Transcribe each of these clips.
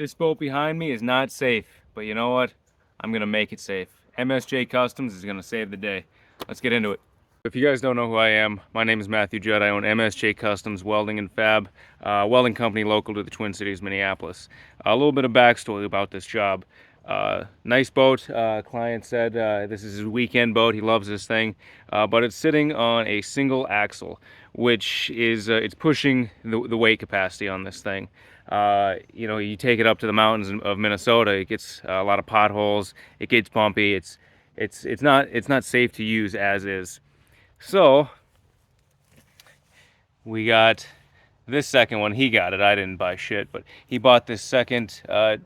This boat behind me is not safe, but you know what? I'm gonna make it safe. MSJ Customs is gonna save the day. Let's get into it. If you guys don't know who I am, my name is Matthew Judd. I own MSJ Customs Welding and Fab, welding company local to the Twin Cities, Minneapolis. A little bit of backstory about this job. Nice boat. Client said this is his weekend boat. He loves this thing, but it's sitting on a single axle, which is it's pushing the weight capacity on this thing. You know, you take it up to the mountains of Minnesota, it gets a lot of potholes. It gets bumpy. It's not safe to use as is. So we got this second one. He got it. I didn't buy shit, but he bought this second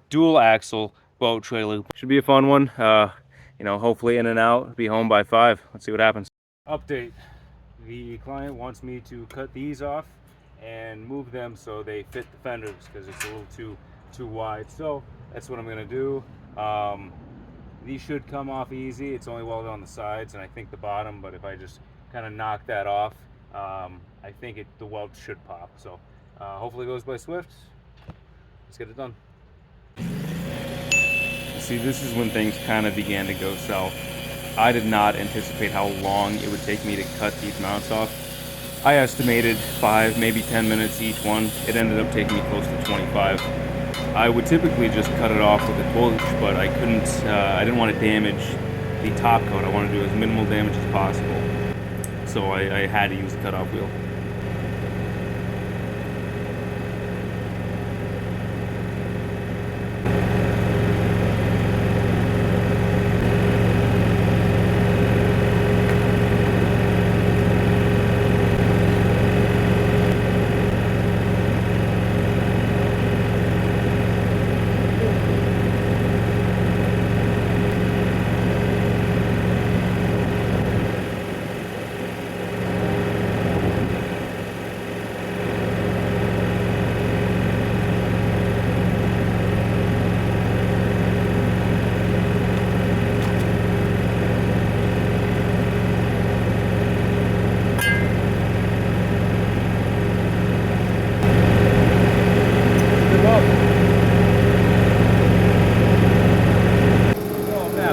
dual axle boat trailer. Should be a fun one. You know, hopefully in and out. Be home by 5. Let's see what happens. Update. The client wants me to cut these off and move them so they fit the fenders because it's a little too wide. So that's what I'm gonna do. These should come off easy. It's only welded on the sides and I think the bottom, but if I just kind of knock that off, I think the weld should pop. So hopefully it goes by swift. Let's get it done. See, this is when things kind of began to go south. I did not anticipate how long it would take me to cut these mounts off. I estimated 5, maybe 10 minutes each one. It ended up taking me close to 25. I would typically just cut it off with a torch, but I couldn't, I didn't want to damage the top coat. I wanted to do as minimal damage as possible. So I had to use the cutoff wheel.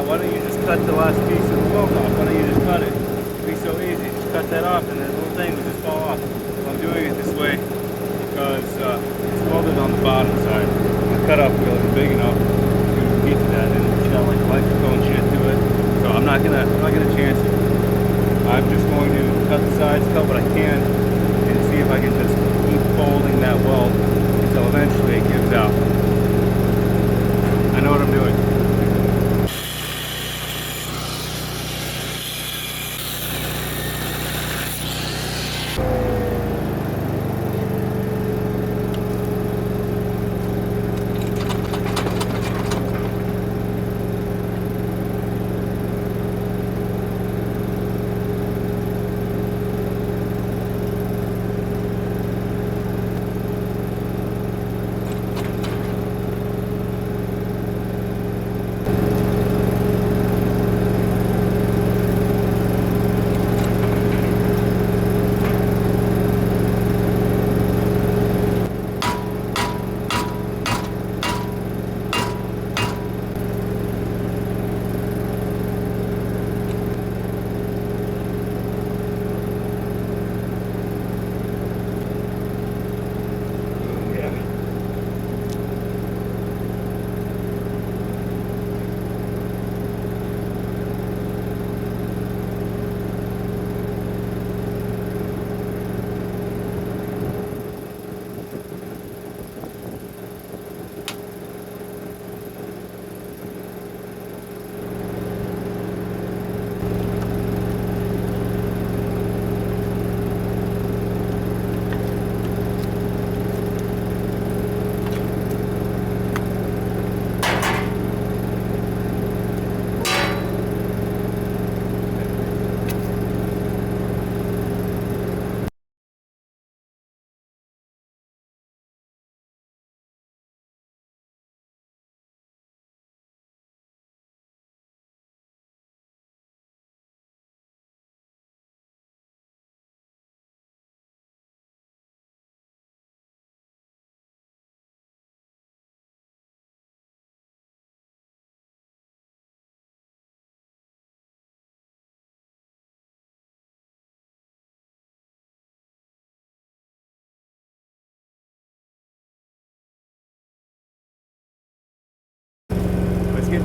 Why don't you just cut the last piece of the yoke off? Why don't you just cut it? It'd be so easy. Just cut that off and that little thing would just fall off. I'm doing it this way because it's welded on the bottom side. The cutoff wheel is big enough to get to that, and it's got like electrical and shit to it. So I'm not gonna chance it. I'm just going to cut the sides, cut what I can, and see if I can just keep folding that weld until eventually it gives out. I know what I'm doing.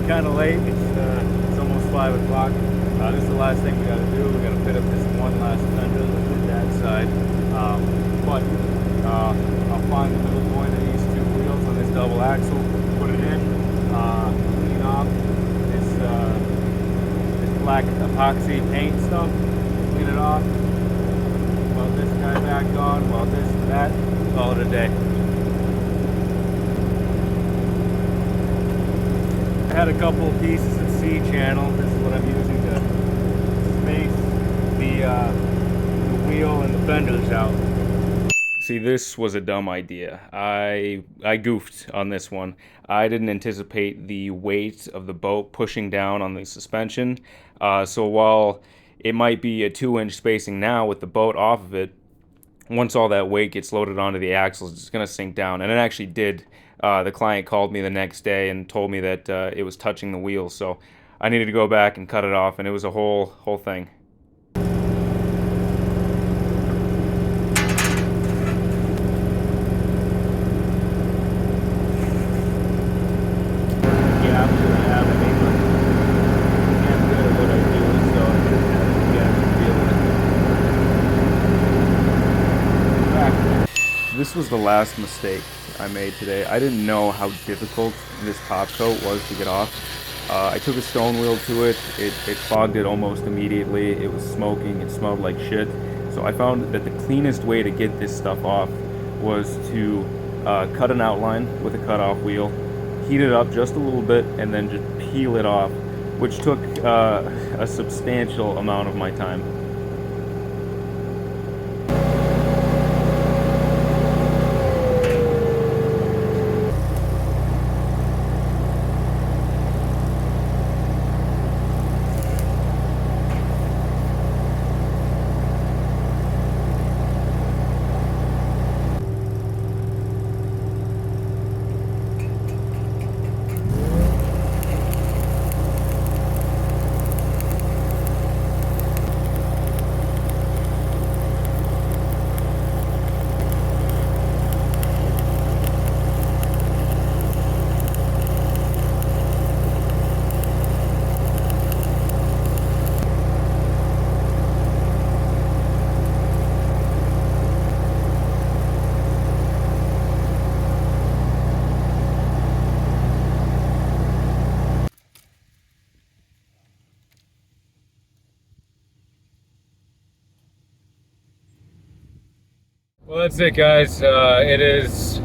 kind of late. It's almost 5 o'clock. This is the last thing we got to do. We got to fit up this one last fender with that side. But I'll find the middle point of these two wheels on this double axle, put it in, clean off this black epoxy paint stuff, clean it off, weld this guy back on, weld this and that, call it a day. I had a couple of pieces of C-channel. This is what I'm using to space the wheel and the fenders out. See, this was a dumb idea. I goofed on this one. I didn't anticipate the weight of the boat pushing down on the suspension. So while it might be a 2-inch spacing now with the boat off of it, once all that weight gets loaded onto the axles, it's going to sink down. And it actually did. The client called me the next day and told me that it was touching the wheels. So I needed to go back and cut it off, and it was a whole thing. This was the last mistake I made today. I didn't know how difficult this top coat was to get off. I took a stone wheel to it. It fogged it almost immediately. It was smoking. It smelled like shit. So I found that the cleanest way to get this stuff off was to cut an outline with a cutoff wheel, heat it up just a little bit, and then just peel it off, which took a substantial amount of my time. Well, that's it, guys. It is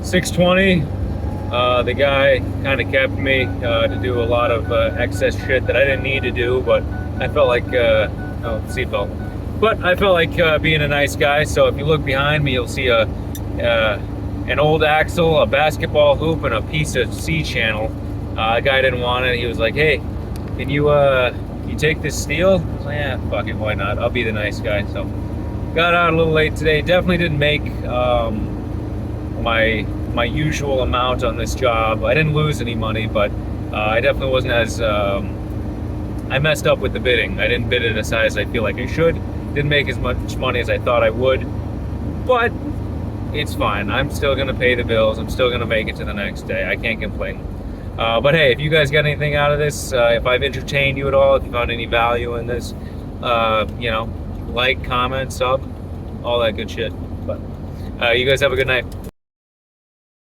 6:20. The guy kind of kept me to do a lot of excess shit that I didn't need to do, but I felt like, oh, seatbelt. But I felt like being a nice guy. So if you look behind me, you'll see an old axle, a basketball hoop, and a piece of C-channel. The guy didn't want it. He was like, "Hey, can you take this steel?" I was like, "Yeah, fuck it, why not? I'll be the nice guy." So got out a little late today. Definitely didn't make my usual amount on this job. I didn't lose any money, but I definitely wasn't as I messed up with the bidding. I didn't bid it as high as I feel like I should. Didn't make as much money as I thought I would, but it's fine. I'm still gonna pay the bills. I'm still gonna make it to the next day. I can't complain. But hey, if you guys got anything out of this, if I've entertained you at all, if you found any value in this, you know, like, comment, sub, all that good shit. But you guys have a good night.